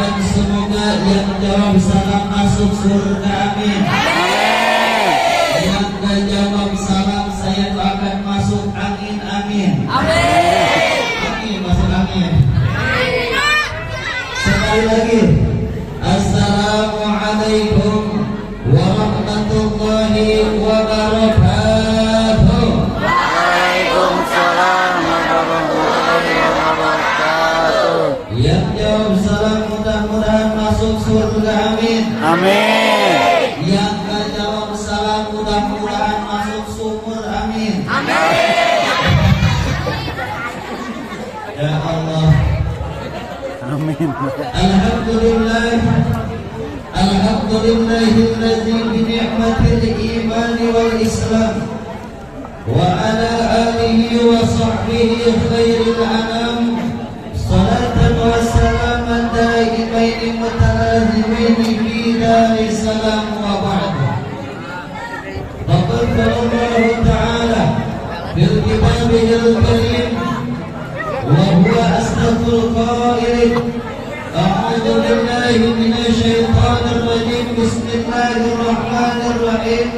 doakan semoga yang jawab salam masuk surga, amin. Yang gak jawab salam saya doakan masuk angin, amin. Amin, masuk angin. Sekali lagi, Assalamualaikum warahmatullahi wabarakatuh. Waalaikumsalam warahmatullahi wabarakatuh. Yang jawab salam mudah-mudahan masuk surga, amin. Amin. Yang gak jawab salam mudah-mudahan masuk sumur, amin. Ya Allah. Amin. Alhamdulillahilladzi bi ni'matil iman wal islam wa ala alihi wa sahbihi khairil anam salatan wa salaman daimaini mutalazimaini fi daris salam wa ba'd. Faqad Allah ta'ala fil kitabihil karim wa huwa asdaqul qailin a'udzu billahi minasy syaithanir rajim bismillahirrahmanirrahim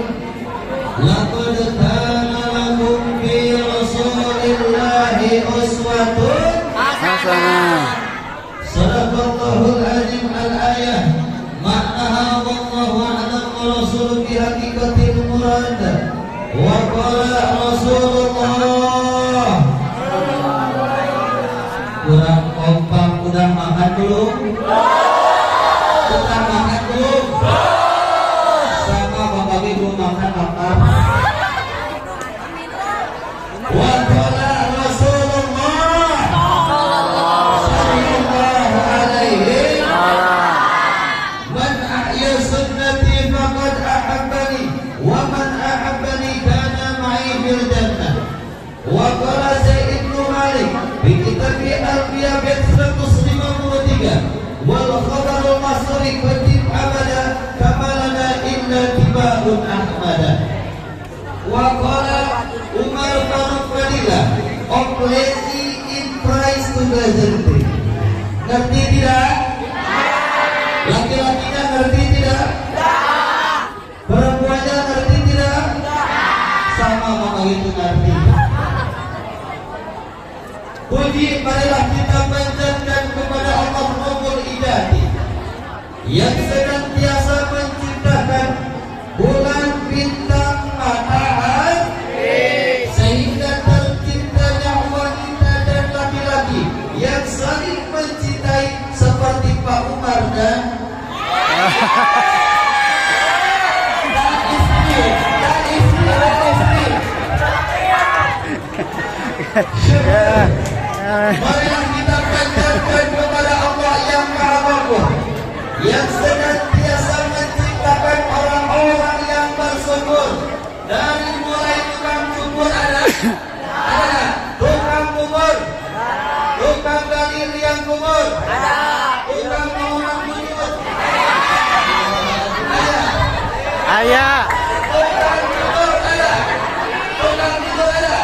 laqad kana lakum fi rasulillahi uswatun Hasanah. sadaqallahul azim al-ayah ma'naha wallahu a'lam wa rasuluhu bi haqiqatil murad wa qala rasulullah. Kurang kompak, udah makan belum? Udah makan belum? Sama bapak ibu makan makan. Wa qala Rasulullah sallallahu alaihi man ahya sunnati faqad ahabbani wa man ahabbani kana ma'i fil jannah. Wa qala Zaid bin Malik bi kitabi Al-Anbiya bait 153 wal khabarul masri kutib abada kamalana inna tibaun ahmada. Wa qala Umar Faruk Fadilah of lazy in price 2003. Ngerti tidak? Laki-lakinya ngerti tidak? Perempuannya ngerti tidak? Sama mama itu ngerti. Puji marilah kita panjatkan kepada Allah Rabbul Ijadi yang senantiasa menciptakan bulan, bintang, matahari sehingga terciptanya wanita dan laki-laki yang saling mencintai seperti Pak Umar dan istri. Marilah kita panjatkan kepada Allah yang Maha Mampu yang senantiasa menciptakan orang-orang yang bersyukur. Dari mulai tukang cukur ada tukang kubur, tukang gali liang kubur, tukang bangunan kubur, Ayah. tukang kubur ada, tukang kubur ada.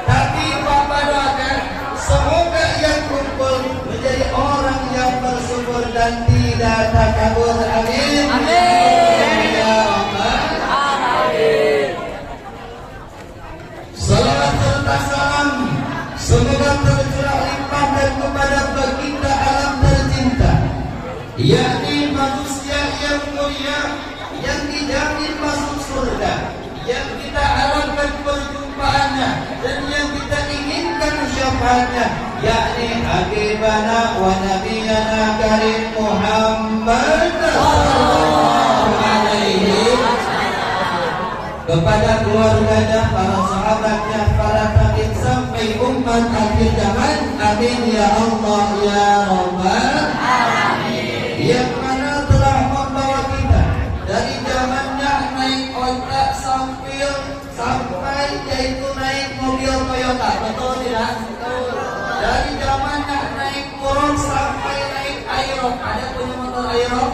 Tapi Bapak doakan semoga yang kumpul menjadi orang yang bersyukur dan tidak takabur. Amin. Ya Allah. Salawat serta salam semoga tercurah limpah dan kepada baginda alam tercinta, yakni manusia yang mulia yang dijamin masuk surga, yang kita harapkan perjumpaannya dan yang kita inginkan syafaatnya, yakni habibana wa nabiyana karim Muhammad sallallahu alaihi kepada keluarganya, para sahabatnya, para tabi'in sampai umat akhir zaman. Amin ya Allah ya Rabbal alamin. Yang mana telah membawa kita dari zamannya naik onta sampai yaitu naik mobil Toyota, betul tidak? Dari zamannya naik motor sampai naik Aerox. Ada punya motor Aerox?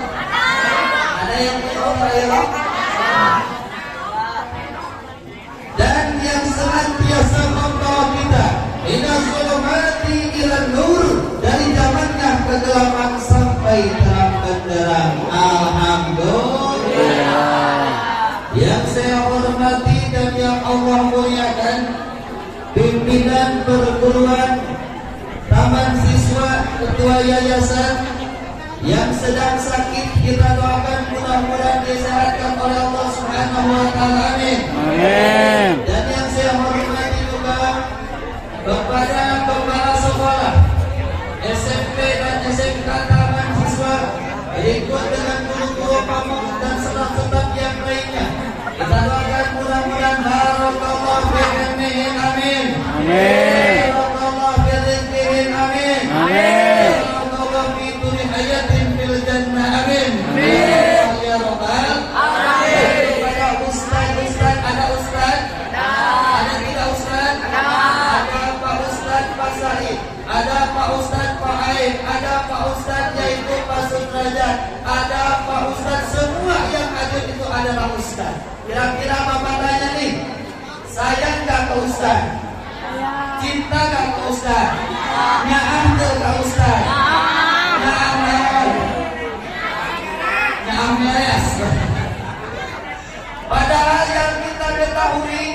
Ada yang punya motor Aerox? Dan yang senantiasa membawa kita ila zulumati ila nur, dari zaman hormati dan yang Allah muliakan, pimpinan perguruan, taman siswa, ketua yayasan yang sedang sakit, kita doakan mudah-mudahan disehatkan oleh Allah Subhanahu wa taala. Amin. Amin. Dan yang saya hormati juga kepada kepala sekolah SMP dan SMK taman siswa, berikut dengan guru-guru pamong dan staf-staf yang lainnya. Kita doakan mudah-mudahan barakallahu fi ilmihim. Amin. Amin. Barakallahu fi rizqihim. Amin. Amin. Barakallahu fi kulli hayatin fil jannah. Amin. Ya rabbal alamin. Kepada ustaz, ada ustaz? Ada tidak ustaz? Ada Pak Ustaz Pak Said, ada Pak Ustaz Pak Aib, ada Pak Ustaz yaitu Pak Sudrajat, ada Pak Ustaz, semua yang hadir itu adalah ustaz. Kira-kira Bapak tanya nih, sayang gak ke ustaz? Cinta gak ke ustaz? Nyaam ke ustaz? Nyaam beres. Padahal yang kita ketahui,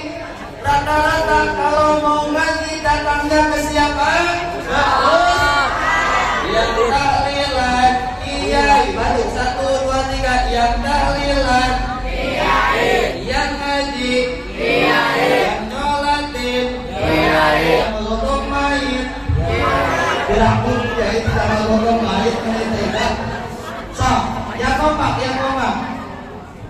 rata-rata kalau mau ngaji datangnya ke siapa? Yang tahlilan kiai, baru 1, 2, 3. Yang tahlilan kiai, yang ngaji kiai, yang nyolatin kiai, yang melotong mayit dilakukan kiai, tidak melotong mayit tidak. So, yang kompak,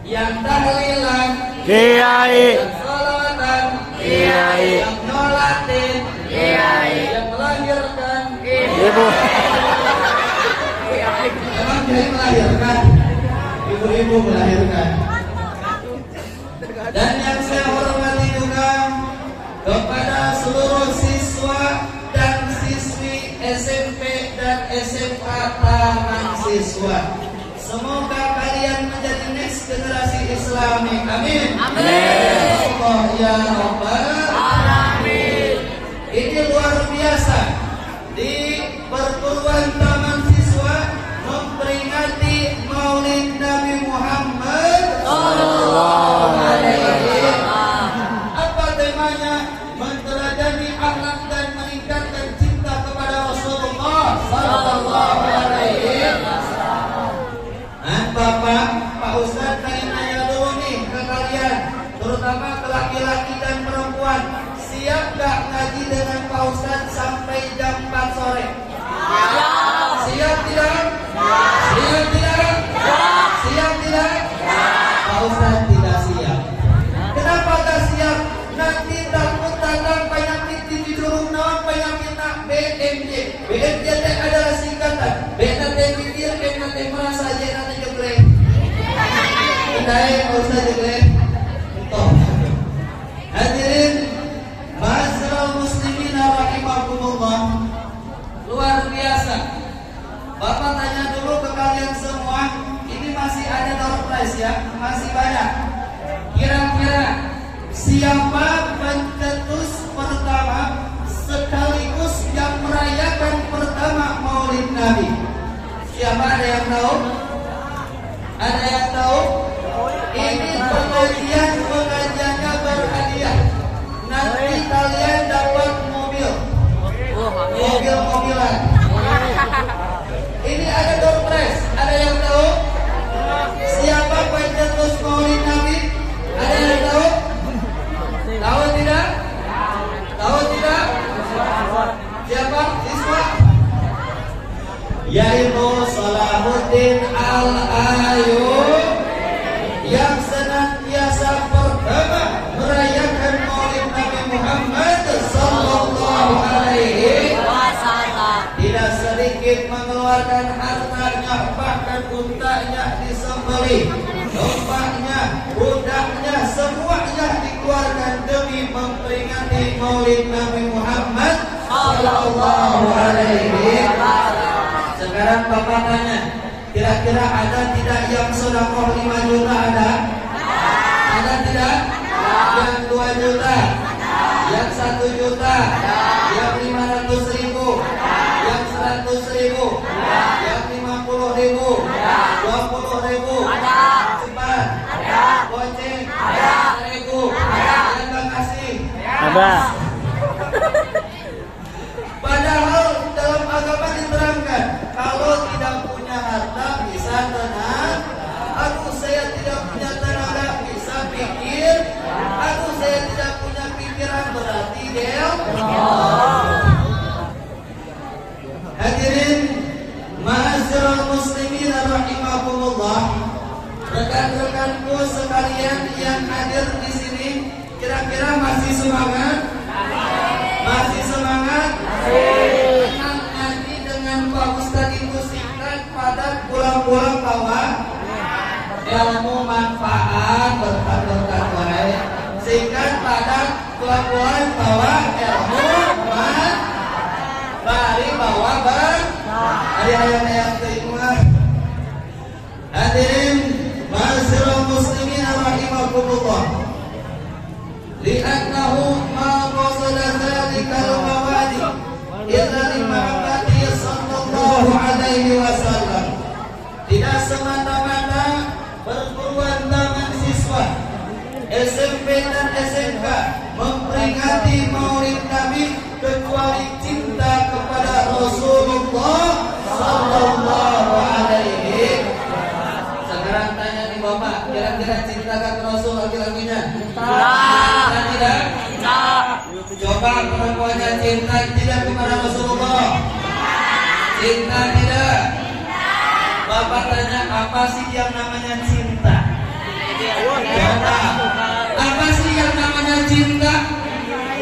yang tahlilan Kiai. yang sholatan Kiai. yang nyolatin Kiai. yang melahirkan Ibu. Emang kiai melahirkan? Ibu-ibu melahirkan. Dan yang saya hormati juga kepada seluruh siswa dan siswi SMP dan SMK taman siswa, semoga kalian menjadi next generasi Islami. Amin. Amin. Allah ya Rabbal alamin. Ini luar biasa. Di perguruan taman siswa memperingati Maulid Nabi Muhammad sallallahu alaihi wasallam. Apa temanya? Menteladani akhlak dan meningkatkan cinta kepada Rasulullah sallallahu alaihi wasallam. Nah, Bapak, Pak Ustaz, saya nanya dulu nih ke kalian, terutama ke laki-laki dan perempuan, siap gak ngaji dengan Pak Ustaz sampai jam 4 sore? Siap tidak? Siap tidak? Siap tidak? Pak Ustaz tidak siap. Kenapa tak siap? Nanti takut datang penyakit di jurung naon, penyakit nak BMJ. BMJ adalah singkatan B nanti pikir, M nanti merasa, J nanti jeblek. Kedai Pak Ustaz jeblek. Toh. Hadirin Ma'asyiral muslimin rahimakumullah. Luar biasa. Bapak tanya dulu ke kalian semua, ini masih ada door prize ya? Masih banyak. Kira-kira siapa pencetus pertama sekaligus yang merayakan pertama Maulid Nabi? Siapa, ada yang tahu? Ada yang tahu? Ini pengajiannya berhadiah. Nanti kalian dapat mobil-mobilan. Ini ada door prize. Ada yang tahu? Siapa pencetus Maulid Nabi? Ada yang tahu? Tahu tidak? Tahu tidak? Siapa? Siswa? Yaitu Salahuddin Al-Ayyub, yang senantiasa pertama merayakan Maulid Nabi Muhammad sallallahu alaihi wasallam. Tidak sedikit mengeluarkan hartanya, bahkan untanya disembelih, dombanya, budaknya, semuanya dikeluarkan demi memperingati Maulid Nabi Muhammad sallallahu alaihi wasallam. Sekarang Bapak tanya, kira-kira ada tidak yang sedekah 5 juta ada? Ada tidak? Yang 2 juta? Yang 1 juta? Yang 500 ribu? Yang 100 ribu? Yang 50 ribu? 20 ribu? Cepat? Goceng? Naik Ada. Padahal dalam agama diterangkan kalau tidak punya harta bisa tenang. Aku saya tidak punya tenaga bisa pikir. Aku saya tidak punya pikiran berarti del. Hadirin ma'asyiral muslimin rahimakumullah. Rekan-rekanku sekalian yang hadir di sini, kira-kira masih semangat? Masih semangat? Tenang, nanti dengan Pak Ustadz itu singkat, padat, pulang-pulang bawa ilmu manfaat berkat-berkat baik. Singkat, padat, pulang-pulang bawa ilmu manfaat. Bari bawa ber. Ayat-ayat keimah. Hadirin ma'asyiral muslimin rahimakumullah. Li'annahu ma qasada dzalikal mawadi illa limahabbati sallallahu alaihi wasallam. Tidak semata-mata perguruan tangan siswa SMP dan SMK memperingati Maulid Nabi kecuali cinta kepada Rasulullah sallallahu alaihi. Sekarang tanya nih Bapak, kira-kira cinta ke Rasul laki-lakinya? Cinta tidak? Coba perempuannya cinta tidak kepada Rasulullah? Cinta tidak? Bapak tanya apa sih yang namanya cinta? Coba apa sih yang namanya cinta?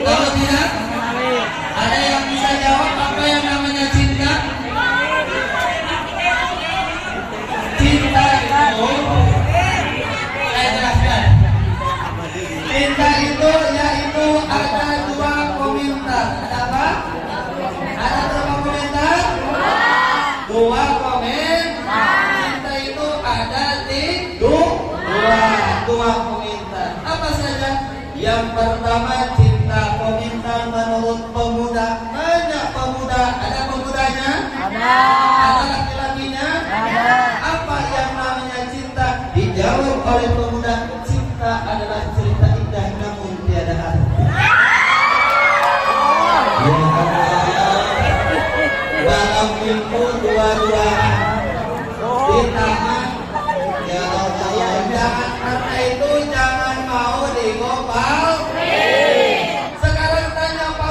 Kalau tidak, ada yang bisa jawab apa yang namanya cinta? Cinta itu, saya jelaskan. Cinta itu yaitu ada dua komentar. Ada apa? Ada berapa komentar? Dua komentar. Cinta itu ada di dua komentar. Apa saja? Yang pertama cinta komentar menurut pemuda. Banyak pemuda. Ada pemudanya? Ada laki-lakinya? Apa yang namanya cinta? Dijawab oleh pemuda. Cinta adalah cerita indah namun tiada arti. Dalam minggu dua-duaan ditahan. Ya Allah, jangan karena itu jangan mau digopal. Sekarang tanya Pak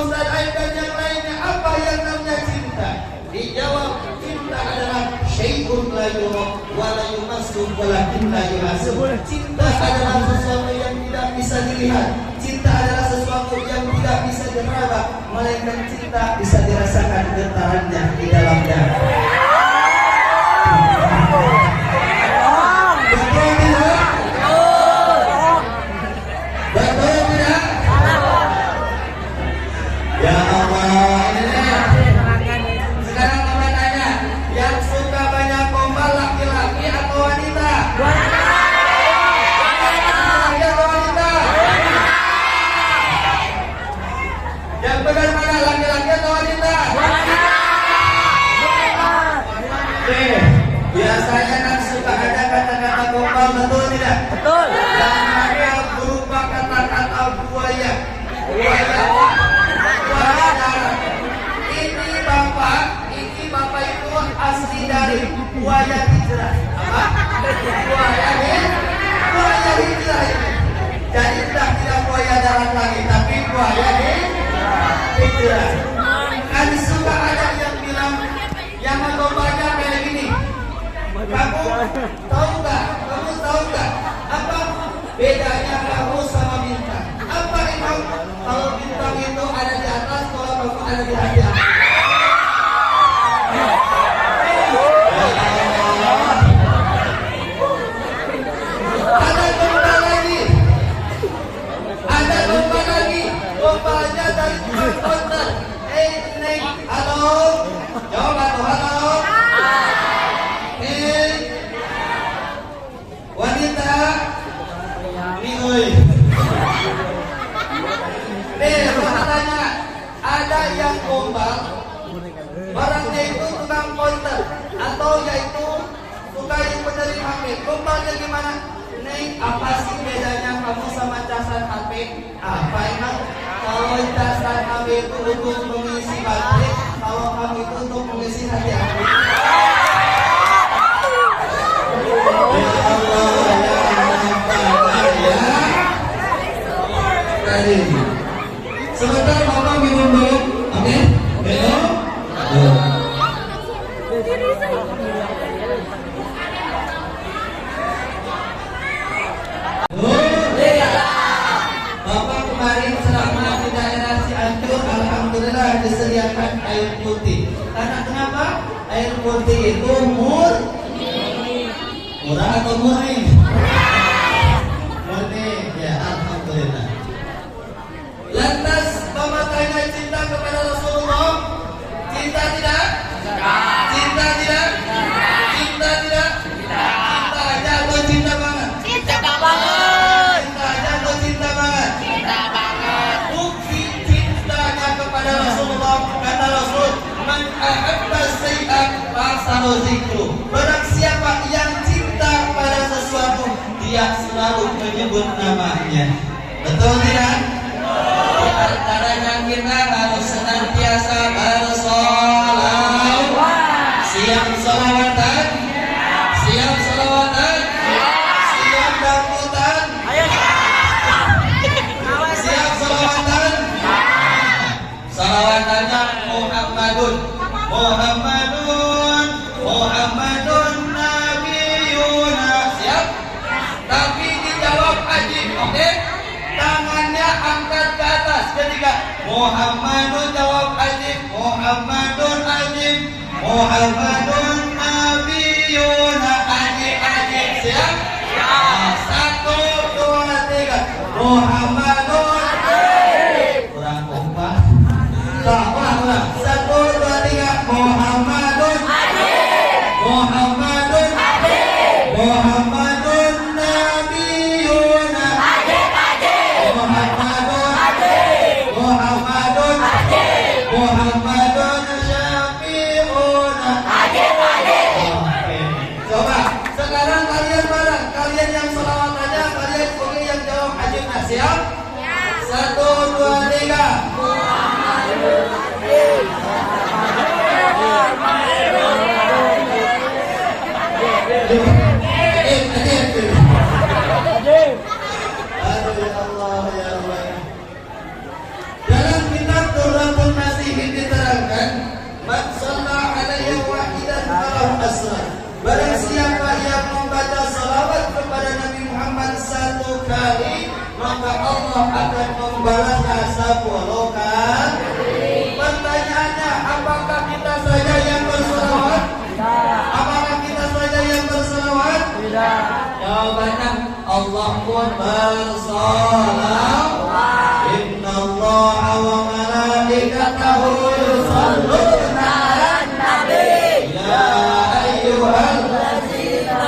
Ustadz Aib dan yang lainnya, apa yang namanya cinta? Dijawab, cinta adalah syai'un la yura wa la yumassu walakin la yuhasab. Cinta adalah sesuatu yang tidak bisa dilihat. Cinta adalah sesuatu yang tidak bisa diraba, melainkan cinta bisa dirasakan getarannya di dalam dada. Betul tidak? Betul tidak? Ya Allah, sekarang Bapak tanya, yang suka banyak gombal laki-laki atau wanita? Laki-laki atau wanita? Yang benar mana, laki-laki atau wanita? Oke, biasanya kan suka ada kata-kata gombal, betul tidak? Betul. Yang ada berupa kata-kata buaya. Ini bapak itu asli dari buaya hijrah. Apa? Buaya hijrah ini. Jadi tidak buaya darat lagi, tapi buaya hijrah. Kan suka ada yang bilang yang menggombalnya kayak gini. Kamu tahu nggak? Apa bedanya kamu sama bintang? Apa itu? Kalau bintang itu ada di atas, kalau kamu ada di atas. Ada lomba lagi. Lombanya dari tukang konter. Neng, halo. Jawab atau halo. Wanita. Oi. Katanya ada yang gombal, barangnya itu tukang konter atau yaitu tukang penerima HP. Gombalnya gimana? Neng, apa sih bedanya kamu sama casan HP? Apa emang? Kalau dasar kami itu untuk mengisi baterai, kalau kami itu untuk mengisi hati aku. Ya Allah, ya Allah, ya. Karim. Sebentar Bapak minum dulu, oke? Minum. Bapak kemarin selama di daerah Cianjur, alhamdulillah disediakan air putih. Karena kenapa? Air putih itu murah atau murni? Murni, ya alhamdulillah. Lantas Bapak tanya cinta kepada Rasulullah? Cinta tidak? Cinta tidak? Cinta tidak? Cinta aja atau cinta banget? Cinta banget. Cinta aja atau cinta banget? Cinta banget. Bukti cintanya kepada Rasulullah kata Rasul, man ahabba syai'an fasalu dzikru. Barang siapa yang cinta pada sesuatu, dia selalu menyebut namanya. Betul tidak? Di antaranya kita harus senantiasa bersolawat. Siap solawatan? Siap solawatan? Siap dangdutan? Siap solawatan? Salawatannya Muhammadun Nabiyuna. Siap? Tapi dijawab ajib, oke? Tangannya angkat ke atas. Ketiga, Muhammadun jawab ajib, Muhammadun ajib, Muhammadun Nabiyuna ajib. Siap? Nah, 1, 2, 3. Muhammadun kurang kompak. Ulang. 1, 2, 3. Muhammadun Muhammadun Nabiyuna Muhammadun Syafi'una. Oke. Coba sekarang kalian bareng. Kalian yang selawatannya, kalian oke yang jawab ajibnya. Siap? 1, 2, 3. Aduh ya Allah ya Allah. Dalam kitab Turratul Nasihin diterangkan, man shalla alaihi wahidan falahu asran. Barang siapa yang membaca salawat kepada Nabi Muhammad 1 kali, maka Allah akan membalasnya 10 kali. Pertanyaannya, apakah kita saja yang bersalawat? Apakah kita saja yang bersalawat? Tidak. Jawabannya, Allah pun bersalawat. Innallaha wa malaikatahu yusholluna 'alan nabi. Ya ayyuhallazina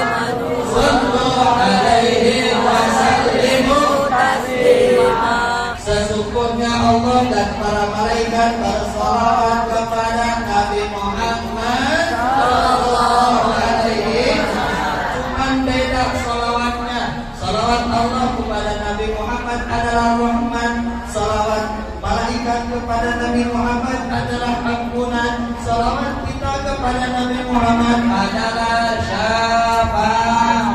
amanu shallu 'alaihi wa sallimu taslima. Sesungguhnya Allah dan para malaikat bersalawat kepada Nabi Muhammad sallallahu alaihi wasallam. Cuman beda salawatnya. Salawat Allah kepada Nabi Muhammad adalah rahman. Salawat malaikat kepada Nabi Muhammad adalah ampunan. Salawat kita kepada Nabi Muhammad adalah syafaat.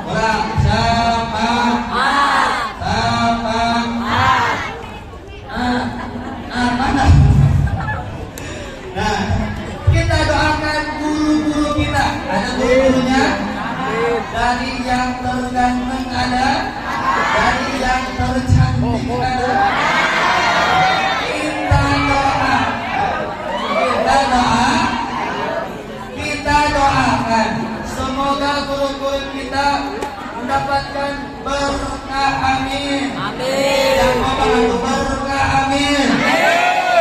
Ulang, syafaat. Nah, kita doakan guru-guru kita. Ada guru-gurunya? Dari yang terganteng ada, dari yang tercantik ada. Kita doakan semoga guru-guru kita mendapatkan berkah, amin. Yang mau berkah, amin.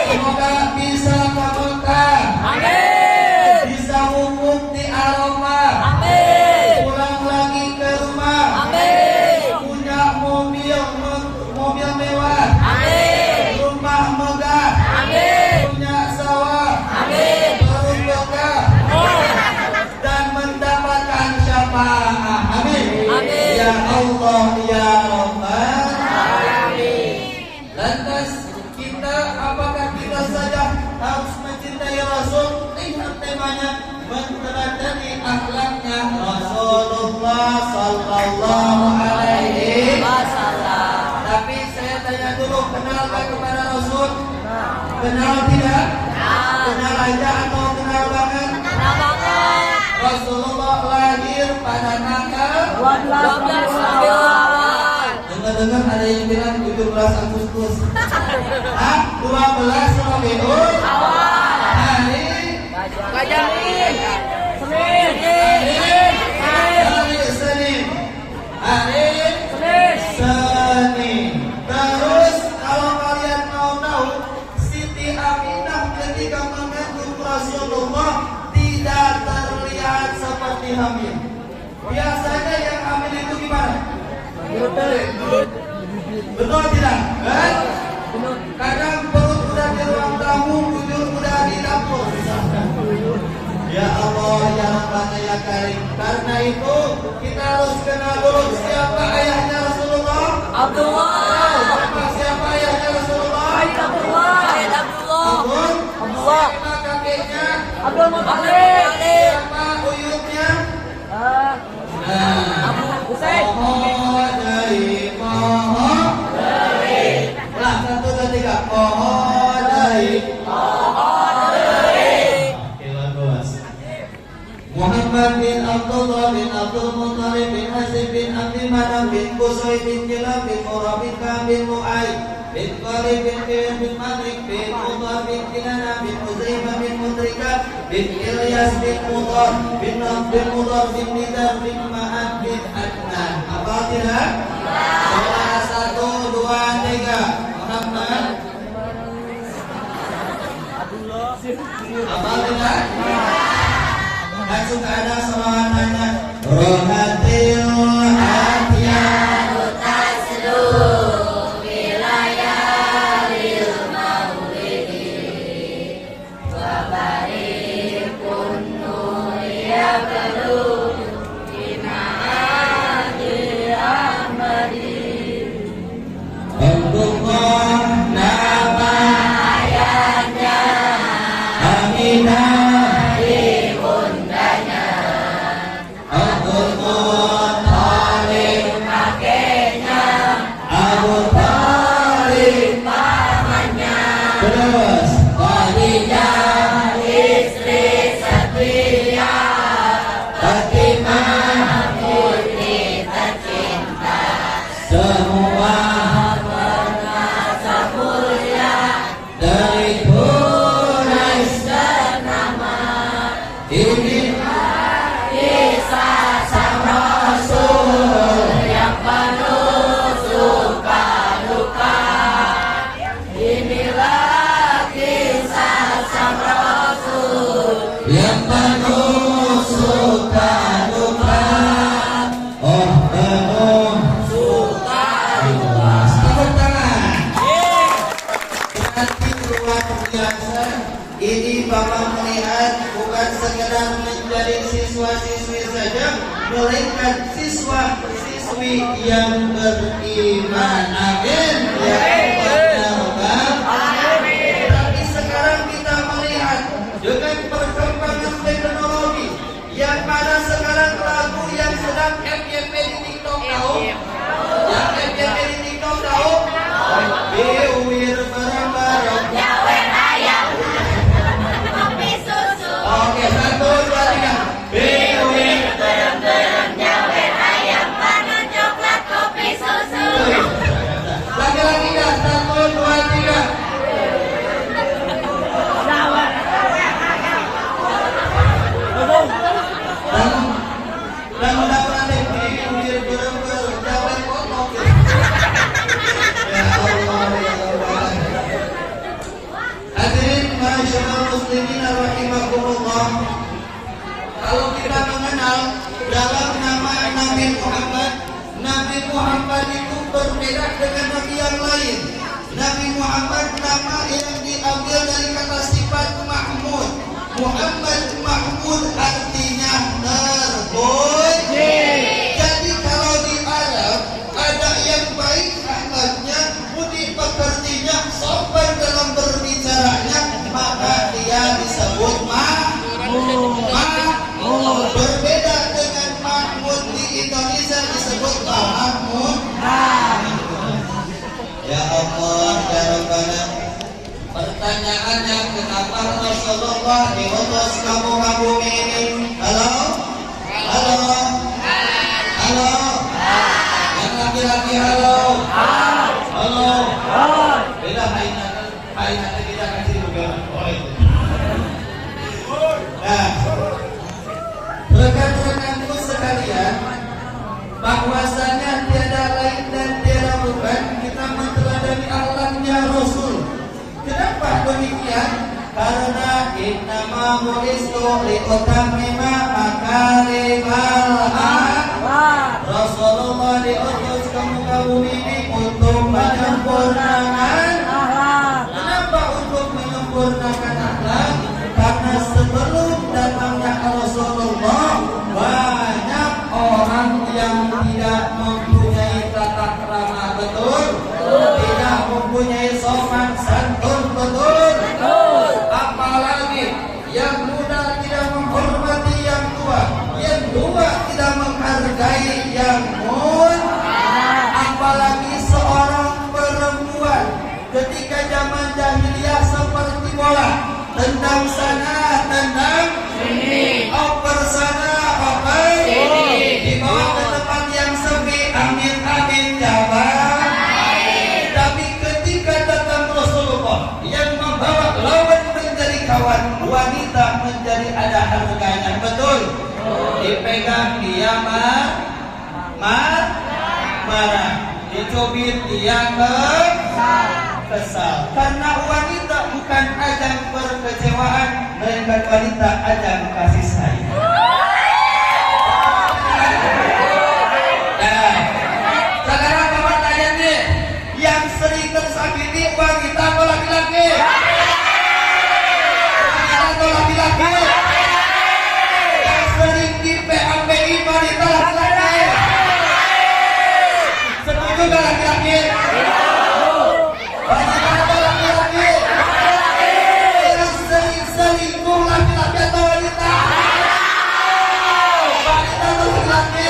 Semoga bisa berkah, bisa wukuf di Arafah, pulang lagi ke rumah, punya mobil mewah, rumah megah, punya sawah, perut bekah, dan mendapatkan syafaat, amin. Ya Allah ya Rabbal alamin. Rasulullah sallallahu alaihi wasallam. Tapi saya tanya dulu, kenalkah kepada Rasul? Kenal tidak? Kenal aja atau kenal banget? Kenal banget. Rasulullah lahir pada tanggal 12 Rabiul Awal. Dengar-dengar ada yang bilang 17 Agustus. Hah? 12 Rabiul Awal. Hari Gajarin. Senin. Hari Senin. Terus kalau kalian mau tahu, Siti Aminah ketika mengandung Rasulullah tidak terlihat seperti hamil. Biasanya yang hamil itu gimana? Betul tidak? Kadang perut udah di ruang tamu, bujur udah di dapur. Ya Allah, ya Rabbana ya Karim. Karena itu kita harus kenal dulu siapa ayahnya Rasulullah. Abdullah. Siapa ayahnya Rasulullah? Abdullah. Siapa kakeknya? Abdul Muthalib. Siapa uyutnya? Pohon dari pohon. Ulah 1, 2, 3. Pohon dari Muhammad bin Abdullah bin Abdul Muthalib bin Hasim bin Abdi Manaf bin Qusay bin Kilab bin Murrah bin Ka'b bin Mu'ay bin Qalib bin Qiyam bin Malik bin Mudhar bin Kinana bin Uzaimah bin Mudrika bin Ilyas bin Mudhar bin Naf bin Mudhar bin Nidar bin Ma'ad bin Adnan. Apa tidak? Salah 1, 2, 3. Muhammad apa tidak? Langsung ke ada semuanya. Rohatil hatian Taslu wilayahil maulidi wa barikun ya balu bima'adi ahmadi Allah nama ayatnya Aminah ini Bapak melihat bukan sekedar menjadi siswa-siswi saja, melainkan siswa-siswi yang beriman. Amin. Ya Allah. Amin. Tapi sekarang kita melihat dengan perkembangan teknologi yang mana sekarang lagu yang sedang FYP di TikTok tahu? Yang FYP di TikTok tahu? Bewir bareng-bareng. Oke, 1, 2, 3. Bewir bareng-bareng nyawer ayam panen coklat kopi susu. Lagi-lagi dah, 1, 2, 3. Dan udah pernah bewir bareng-bareng nyawer kotok. Ya Allah, ya Allah. Hadirin masyaallah muslimin rahimakumullah. Kalau kita mengenal dalam nama Nabi Muhammad itu berbeda dengan nabi yang lain. Nabi Muhammad nama yang diambil dari kata sifat Mahmud. Muhammad Mahmud artinya terpuji. Jadi kalau di Arab ada yang baik akhlaknya, budi pekertinya, sopan dalam berbicaranya, maka dia disebut Mahmud. Berbeda dengan Mahmud di Rasulullah diutus ke muka bumi ini. Halo? Halo? Halo? Yang laki-laki halo? Halo? Beda hai nanti kita kasih juga. Nah, rekan-rekanku sekalian, bahwasanya tiada lain dan tiada bukan kita meneladani akhlaknya Rasul. Kenapa demikian? Karena innama bu'istu liutammima makarimal akhlak. Rasulullah diutus ke muka bumi ini untuk menyempurnakan akhlak. Kenapa untuk menyempurnakan akhlak? Karena sebelum datangnya Rasulullah banyak orang yang tidak mempunyai tata krama, betul? Tidak mempunyai sopan santun, betul? Apalagi yang muda tidak menghormati yang tua, yang tua tidak menghargai yang muda. Apalagi seorang perempuan ketika zaman jahiliyah seperti bola, tendang sana, tendang sini, oper sana, oper sini, dibawa ke tempat yang sepi, amin jawab. Tapi ketika datang Rasulullah yang membawa lawan menjadi kawan, wanita menjadi ada harganya, betul? Dipegang dia marah, dicubit dia kesal. Karena wanita bukan ajang perkecewaan, melainkan wanita ajang kasih sayang. Nah, sekarang bapak tanya nih, yang sering tersakiti wanita atau laki-laki? Wanita atau laki-laki? Yang sering di PAPI wanita laki-laki? Setuju gak laki-laki? Wanita atau laki-laki? Yang sering selingkuh laki-laki atau wanita? Wanita atau laki-laki?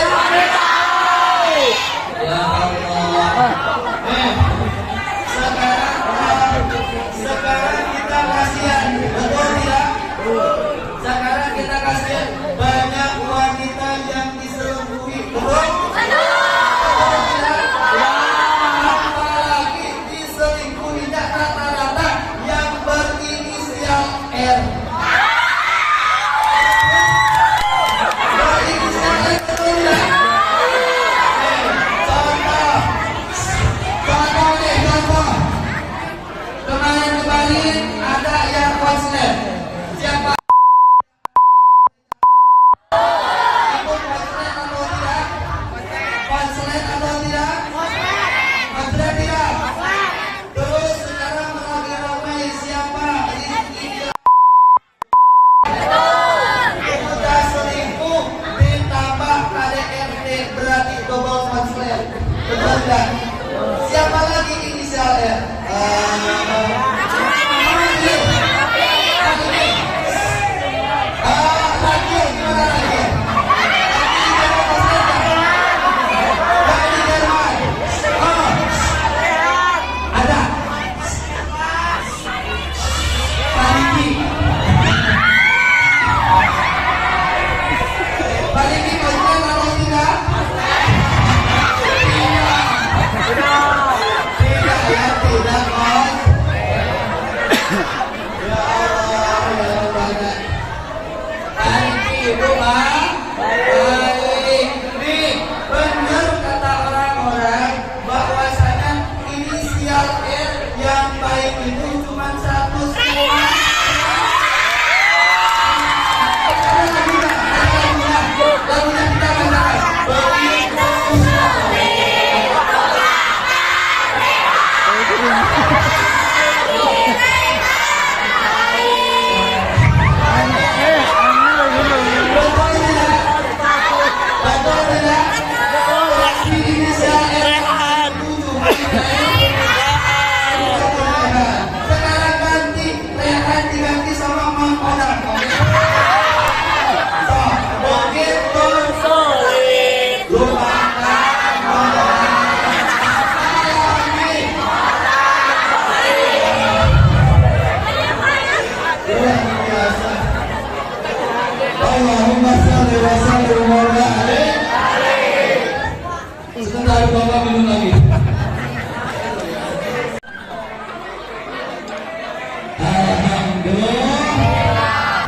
Ya Allah. Sekarang kita kasihan, betul tidak? Sekarang kita kasihan banyak wanita yang diselingkuhi, betul? Apalagi diselingkuhinya rata-rata yang berinisial R. Berinisial R, betul tidak? Contoh. Kemarin ada yang konslet. Siapa? Ikut konslet atau tidak? Konslet atau tidak? Konslet tidak? Terus sekarang lagi ramai siapa? Udah selingkuh ditambah KDRT berarti double konslet. Betul tidak? Siapa lagi inisial R? Paling di biar bapak minum lagi. Alhamdulillah.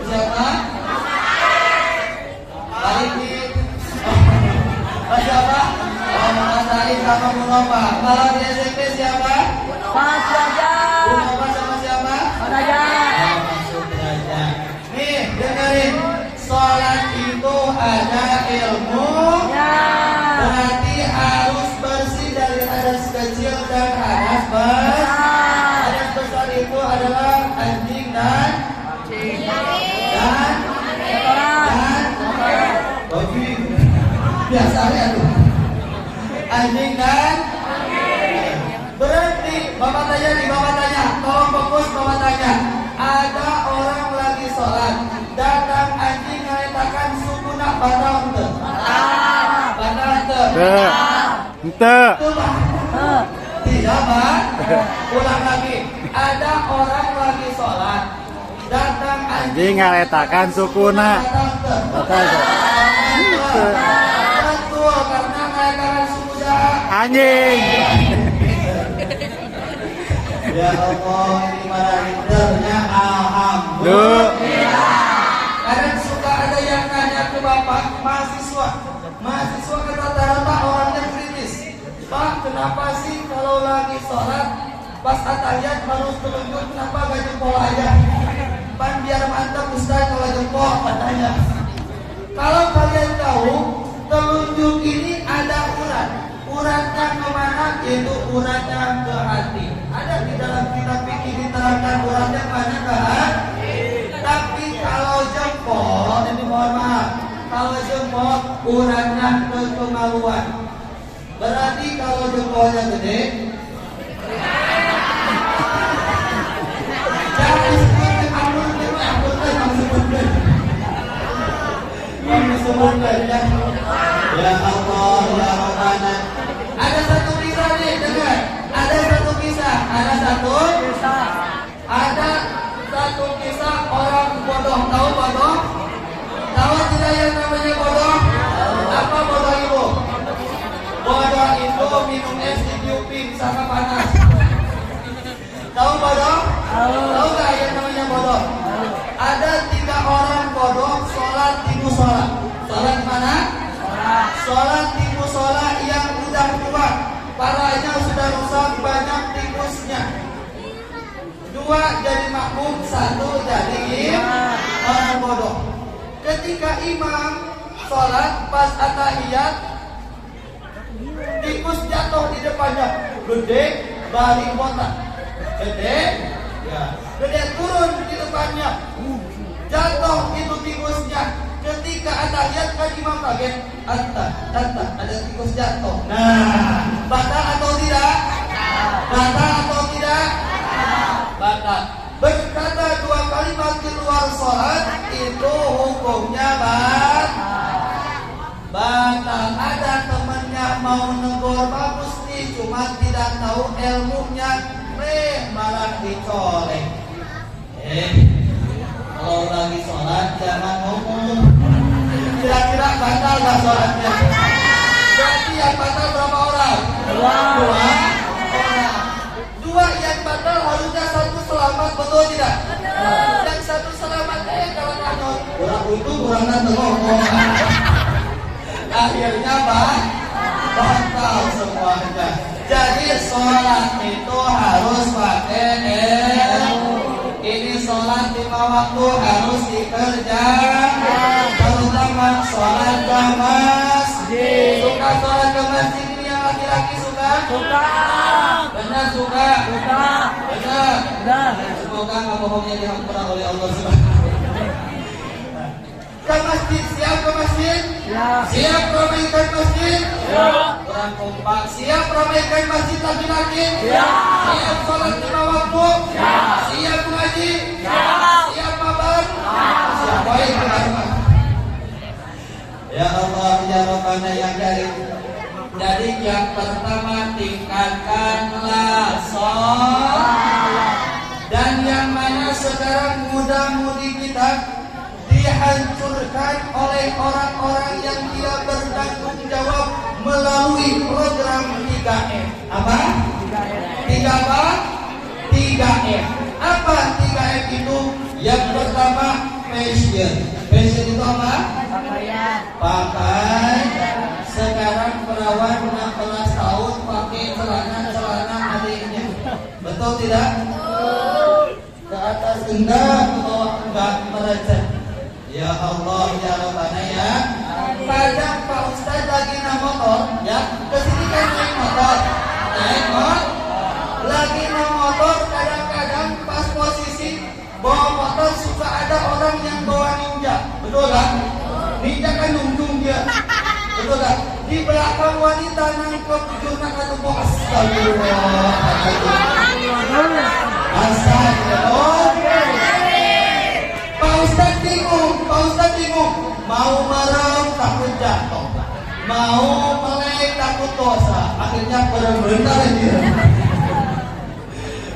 Siapa? Balikin. Siapa? Mas Ali sama Munopa. Kalau di SMP siapa? Mas Derajat. Munopa sama siapa? Derajat. Masuk derajat. Nih, dengerin. Sholat itu ada ilmu. Ya. Berarti harus bersih dari hadas kecil dan hadas besar. Hadas besar itu adalah anjing dan babi. Biasanya tuh anjing dan berhenti. Bapak tanya, tolong fokus. Bapak tanya, ada orang lagi sholat, datang anjing mengatakan sukunah batal ente. Batal ente. Ente. Tidak, Pak. Ulang lagi. Ada orang lagi sholat, datang anjing ngaletakan sukuna. batal ente. Betul, karena mengatakan sukunya Anjing. ya Allah, ini para leadernya alhamdulillah. Kadang suka ada yang nanya ke bapak mahasiswa kan rata-rata orangnya kritis. Pak, kenapa sih kalau lagi sholat pas atahiyat harus telunjuk, kenapa gak jempol aja? Pan biar mantap Ustaz kalau jempol, katanya. Kalau kalian tahu, telunjuk ini ada uratnya kemana? Yaitu uratnya ke hati. Ada di dalam kitab fikih diterangkan uratnya kemana? Ke hati. Tapi kalau jempol, ini mohon maaf, kalau jempol uratnya ke kemaluan. Berarti kalau jempolnya gede, jangan disebutkan sebutkan ya. Ya Allah, ya Rabbana. Ada satu kisah nih, dengar. Ada satu kisah orang bodoh. Tahu bodoh? Tahu tidak yang namanya bodoh? Apa bodoh itu? Bodoh itu minum es ditiupin sama panas. Tahu bodoh? Tahu nggak yang namanya bodoh? Ada 3 orang bodoh sholat di musola. Sholat mana? Sholat di musola yang udah tua, palanya sudah rusak, banyak tikusnya. 2 jadi makmum, 1 jadi orang bodoh. Ketika imam sholat pas atahiyat, tikus jatuh di depannya, gede balik botak, gede turun di depannya, jatuh itu tikusnya. Ketika atahiyat kan imam kaget, ada tikus jatuh. Nah, batal atau tidak? Batal atau tidak? Batal. Berkata 2 kalimat di luar sholat itu hukumnya batal. Ada temannya mau negur bagus nih, cuma tidak tahu ilmunya, malah dicolek. Kalau lagi sholat jangan ngomong. Kira-kira batal gak sholatnya? Berarti yang batal berapa orang? 2 orang. 2 yang batal harusnya 1 selamat, betul tidak? Yang 1 selamat kalau kantor kurang untung, kurang ngomong. Akhirnya batal semuanya. Jadi sholat itu harus pakai ilmu. Ini sholat 5 waktu harus dikerjakan, terutama sholat ke masjid. Suka sholat ke masjid ini yang laki-laki suka? Suka. Benar suka? Benar. Semoga nggak bohongnya dihampura oleh Allah Subhanahu. Ke masjid, siap ke masjid? Ya. Siap ramaikan masjid? Ya. Kurang kompak. Siap ramaikan masjid laki-laki? Ya. Siap sholat 5 waktu? Ya. Siap mengaji? Ya. Siap mabar? Ya. Siap baik. Ya Allah, ya Rabbana yang karim. Jadi yang pertama tingkatkanlah sholat. Dan yang mana sekarang muda-mudi kita dihancurkan oleh orang-orang yang tidak bertanggung jawab 3F. Apa? 3 apa? 3F. Apa 3F itu? Yang pertama fashion. Fashion itu apa? Pakai. Sekarang perawan 16 tahun pakai celana adiknya. Betul tidak? Ke atas enggak, ke bawah enggak, merecet. Ya Allah, ya Rabbana ya. Kadang Pak Ustadz lagi naik motor, ya, kesini kan naik motor, lagi naik motor, kadang-kadang pas posisi bawa motor suka ada orang yang bawa ninja, betul kan? Ninja kan nunjuk dia, betul kan? Di belakang wanita nangkep jurnak atau bos. Astagfirullah. Pak Ustadz bingung, mau merem takut jatuh, mau melek takut dosa, akhirnya berenang aja.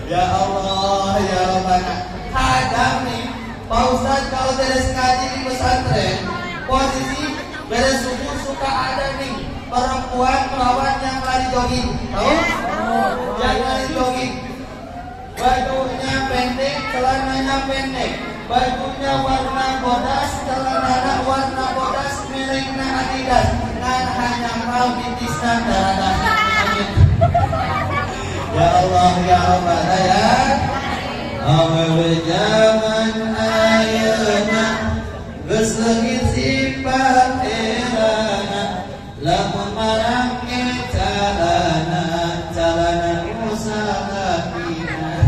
Ya Allah, ya Rabbana. Kadang nih, Pak Ustadz kalau beres ngaji di pesantren, posisi beres subuh suka ada nih perempuan perawan yang lari jogging, tahu? Yang lari jogging, bajunya pendek, celananya pendek. Bajunya warna bodas, celana warna bodas, miliknya Adidas. Kan hanya mau bitisna darah. Ya Allah, ya Rabbana ya. Awewe zaman ayeuna geus leungit sifat erana, lamun marangke calana musafina.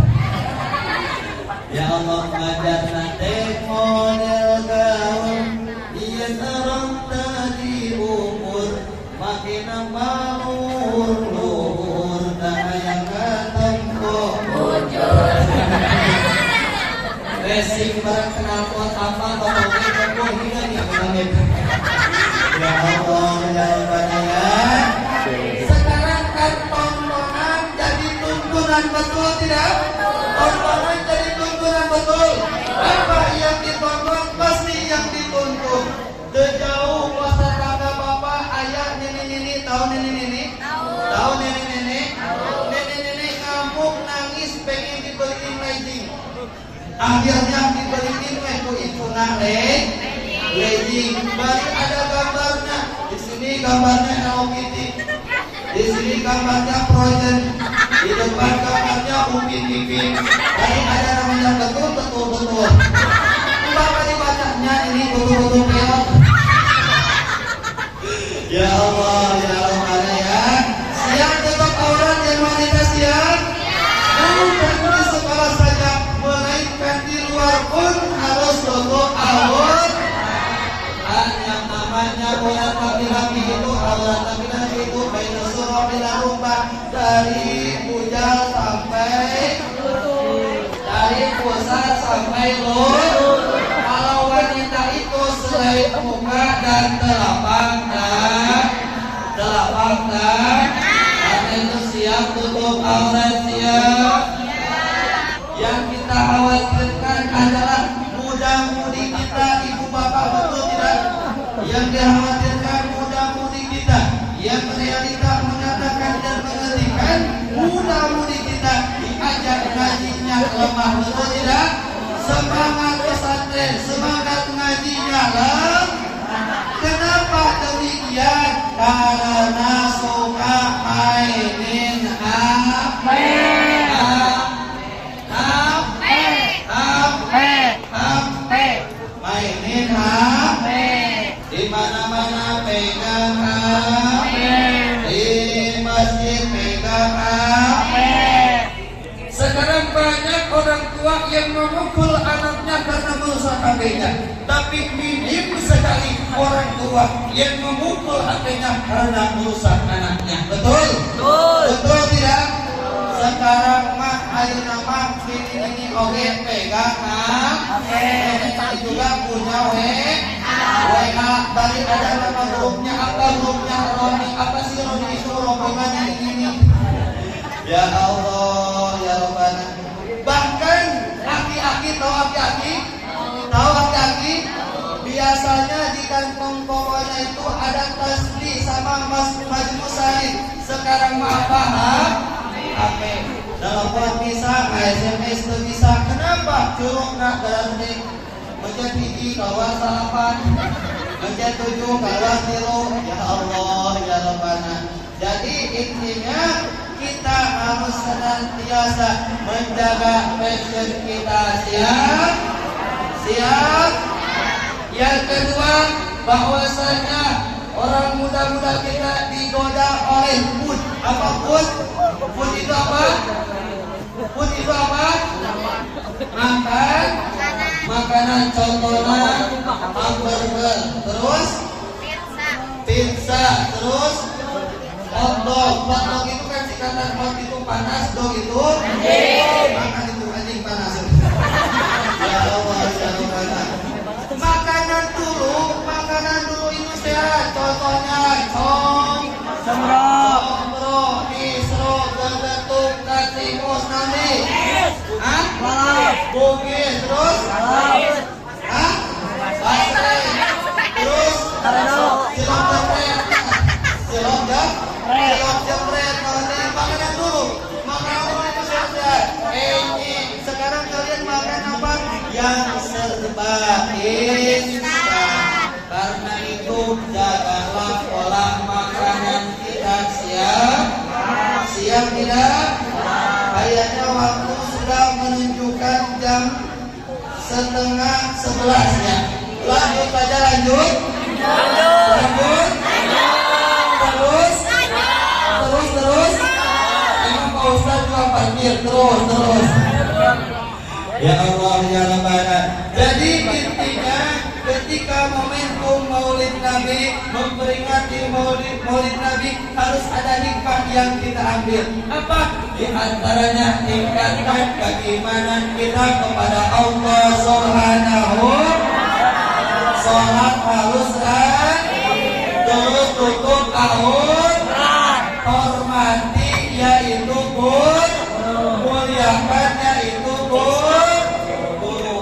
Ya Allah ngajar nate model gaul, ieu orang tadi umur makin nambah luhur, daya katempo bujur. Racing barang kenal pot apa tokoh hingga nih menit. Ya Allah ya Rabbana ya. Sekarang kan tontonan jadi tuntunan, betul tidak? Tontonan jadi tuntunan, betul. Apa yang ditonton pasti yang dituntun. Sejauh puasa kagak bapak ayah nenek tahu nenek tahu nenek ngamuk nangis pengen dibeliin legging. Akhirnya dibeliin ku icuna legging. Baru ada gambarnya. Di sini gambarnya Hello Kitty. Di sini gambarnya Frozen. Di depan gambarnya Upin Ipin. Tadi ada namanya betul. Bapak dibacanya ini betul peot. Ya Allah, ya Rabbana ya. Siap tutup aurat yang wanita siap? Bukan di sekolah saja, melainkan di luar pun harus tutup aurat. Yang namanya aurat laki-laki itu, aurat laki-laki itu baina surah bila rumpah, dari bujal sampai dari pusat sampai lutut. Kalau wanita itu selain muka dan telapak dan itu siap tutup aurat siap. Yang kita khawatirkan adalah muda-mudi kita, ibu bapak, betul tidak? Yang dikhawatirkan muda-mudi kita, yang realita mengatakan dan mengerikan, muda-mudi kita diajak ngajinya lemah, betul tidak? Semangat pesantren, semangat ngajinya lemah. Kenapa demikian? Karena suka mainin mainin di mana-mana pegang di masjid pegang Sekarang banyak orang tua yang memukul anaknya karena merusak HP-nya, tapi minim sekali orang tua yang memukul HP-nya karena merusak anaknya. Betul? Betul tidak? Sekarang mah ayeuna mah ini oge pegang juga punya WA, balik ada nama grupnya Roni, apa sih Roni itu rombongan ini. Ya Allah, ya Rabbana. Bahkan aki-aki biasanya di kantong kokonya itu ada tasbih sama majmus salin. sekarang mah paham HP telepon bisa, SMS tuh bisa. Kenapa? Curug nak berarti mencet hiji kawan salapan, mencet 7 kawan 3. Ya Allah ya Rabbana. Jadi intinya kita harus senantiasa menjaga passion kita. Siap? Siap? Yang kedua, bahwasanya orang muda-muda kita digoda oleh food. Apa food? Food itu apa? Food itu apa? Makan. Makanan contohnya hamburger, terus pizza, terus hotdog. Hotdog itu kan singkatan hot itu panas, dog itu makan itu anjing panas. Ya Allah, ya Allah. Makanan dulu itu sehat. Contohnya combro, misro, gegetuk, katimus, nanti bugis, terus basreng, terus cilok jepret. Makanan dulu, makanan itu sehat. Sekarang kalian makan apa? Yang serba instan. Karena itu jagalah pola makanan kita. Siap? Siap tidak? Kayaknya waktu sudah menunjukkan jam 10:30 ya. Lanjut saja, lanjut. Terus. Emang Pak Ustaz juga parkir terus. Ya Allah ya Rabbana. Jadi intinya ketika momentum Maulid Nabi, memperingati Maulid Nabi, harus ada hikmah yang kita ambil. Apa? Di antaranya tingkatkan keimanan kita kepada Allah Subhanahu. Sholat harus terus tutup aurat, hormati yaitu muliakan yaitu guru.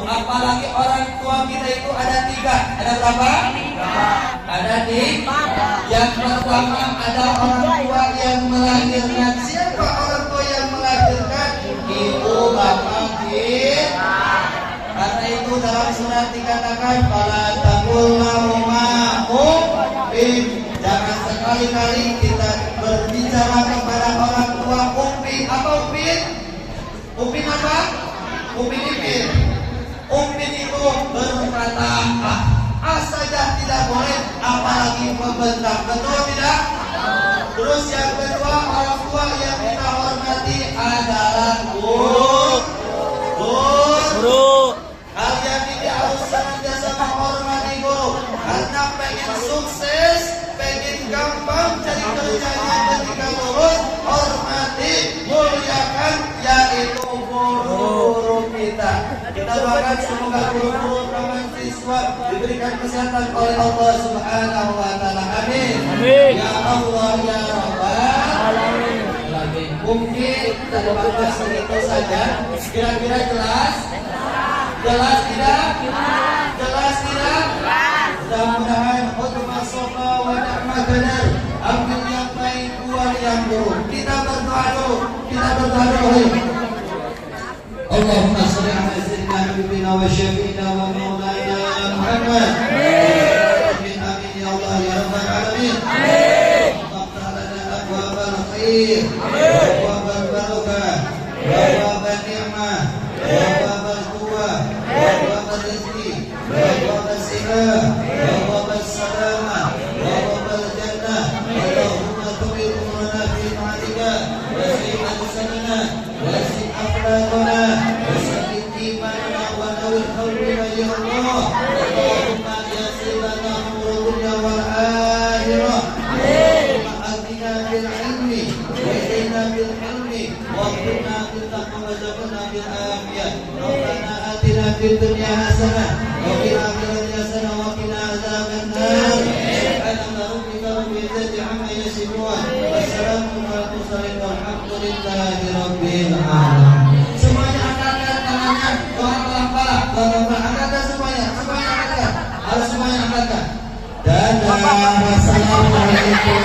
Apalagi orang tua kita itu ada 3. Ada berapa? Ada 3. Yang pertama ada orang tua yang melahirkan. Siapa orang tua yang melahirkan? Ibu bapak kita. Karena itu dalam surat dikatakan fala taqul lahuma uffin. Jangan sekali-kali kita berbicara kepada orang tua uffin. Apa uffin? Uffin apa? Uffin ipin. Uffin itu berkata saja tidak boleh, apalagi membentak. Betul tidak? Terus yang kedua, orang tua yang kita hormati adalah guru. Kalian ini harus senantiasa menghormati guru, karena pengen sukses, pengen gampang cari kerjanya ketika lulus, hormati, muliakan yaitu guru kita. Kita doakan semoga guru-guru siswa diberikan kesehatan oleh Allah Subhanahu wa taala. Amin. Ya Allah ya Rabbal alamin. Mungkin kita bahas segitu saja. Kira-kira jelas? Jelas tidak? Jelas tidak? Mudah-mudahan khutbah sofa wa ni'mat benar. Ambil yang baik, buang yang buruk. Kita berdoa dulu. Allahumma shalli ala sayyidina habibina wa syafiina wa maulana Muhammad. Amin amin ya Allah ya rabbal alamin. Amin. Iftah lana abwabal khair, abwabal barakah, abwabal ni'mah, abwabal quwwah, abwabal rizqi, abwabal silah, abwabal salamah, abwabal jannah. Allahumma tawil umrana fi ta'atika wa sayyid sanana wa sayyid akhlaqana wa sayyid imanana wa nawil qalbina ya Allah. Allahumma yassir lana umur dunya wal akhirah. Allahumma atina bil ilmi wa zidna bil hilmi wa qina bil taqwa wa zidna bil afiyah. Rabbana atina fid dunya hasanah wa fil akhirati hasanah wa qina adzaban nar. Subhana rabbika rabbil izzati amma yasifun wa salamun alal mursalin walhamdulillahi rabbil alamin. Semuanya angkat tangannya, doa pelan-pelan, angkatkan semuanya angkatkan. Harus semuanya angkatkan. Dadah, wassalamualaikum